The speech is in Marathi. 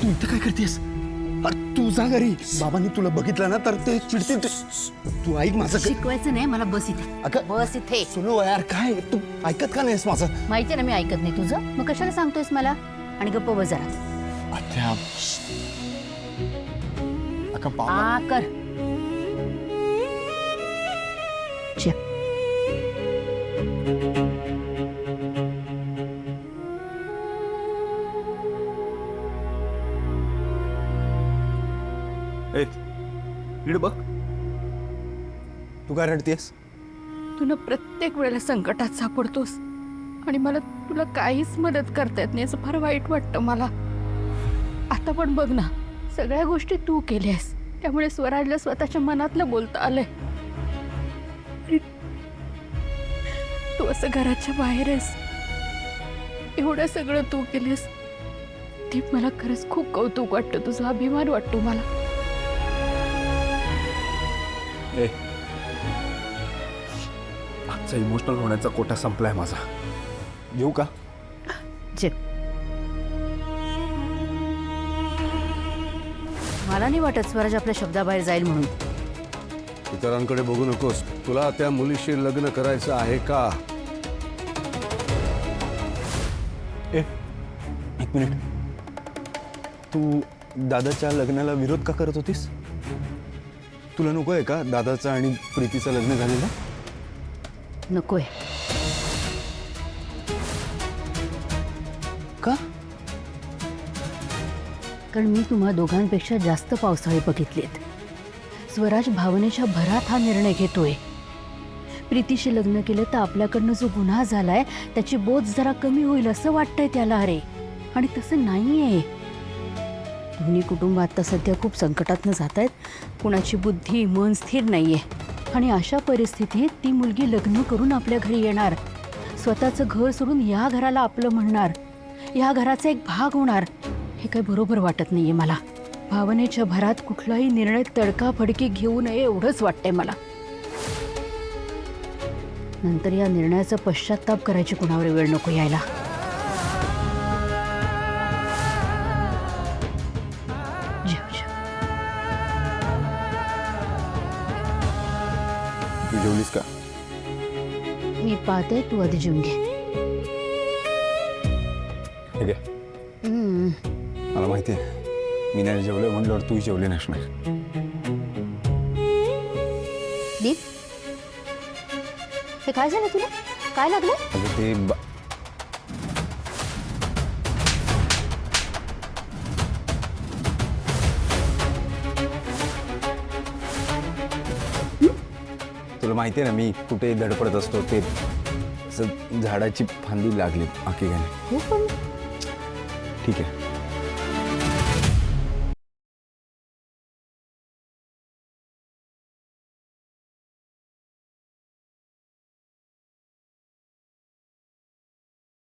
तू इथं काय करतेस? अरे तू जा घरी. बाबांनी तुला बघितलं ना तर ते चिडतील. तू ऐक माझं. शिकवायचं नाही मला, बस इथे. अगं बस इथे. सुनो यार, काय तू ऐकत का नाहीस माझं? माहिती ना मी ऐकत नाही तुझं, मग कशाला सांगतोयस मला? आणि गप्प बस जरा. अच्छा अगं बाबा. आ कर. चल. ए इकडे बघ. तू काय रडतेस? तू ना प्रत्येक वेळेला संकटात सापडतोस आणि मला तुला काहीच मदत करता येत नाही, असं फार वाईट वाटतं मला. आता पण बघ ना, सगळ्या गोष्टी तू केल्यास, त्यामुळे स्वराजला स्वतःच्या मनातलं बोलता आलंय. आणि तू असं घराच्या बाहेर आहेस, एवढं सगळं तू केलेस, ते मला खरंच खूप कौतुक वाटतं, तुझा अभिमान वाटतो मला. ए आजचा इमोशनल होण्याचा कोटा संपलाय माझा. येऊ का? जे मला नाही वाटत स्वराज आपल्या शब्दाबाहेर जाईल म्हणून. इतरांकडे बघू नकोस. तुला त्या मुलीशी लग्न करायचं आहे का? ए एक मिनिट. तू दादाच्या लग्नाला विरोध का करत होतीस? तुला नको आहे का दादाचं आणि प्रीतीचं लग्न झालेलं? नकोय. का? कारण मी तुम्हा दोघांपेक्षा जास्त पावसाळे बघितलेत. स्वराज भावनेच्या भरात हा निर्णय घेतोय. प्रीतीशी लग्न केलं तर आपल्याकडनं जो गुन्हा झालाय त्याची बोध जरा कमी होईल असं वाटतंय त्याला. अरे आणि तसं नाहीये. दोन्ही कुटुंब आता सध्या खूप संकटातनं जात आहेत. कुणाची बुद्धी मन स्थिर नाहीये. आणि अशा परिस्थितीत ती मुलगी लग्न करून आपल्या घरी येणार, स्वतःचं घर सोडून या घराला आपलं म्हणणार, या घराचा एक भाग होणार. हे काही बरोबर वाटत नाहीये मला. भावनेच्या भरात कुठलाही निर्णय तडकाफडकी घेऊ नये एवढंच वाटतंय मला. नंतर या निर्णयाचा पश्चाताप करायची कुणावर वेळ नको यायला. जेव, जेव. तू जेवलीस का? मी पाहते, तू आधी जेवून घे. ठीक आहे. मला माहिती आहे मी नाही जेवले म्हणल्यावर तू जेवले नसणार. दीप, हे काय झालं तुला? काय लागलं? अगं ते तुला माहिती आहे ना मी कुठे धडपडत असतो. ते असं झाडाची फांदी लागली आखी गाणे. हो पण ठीक आहे.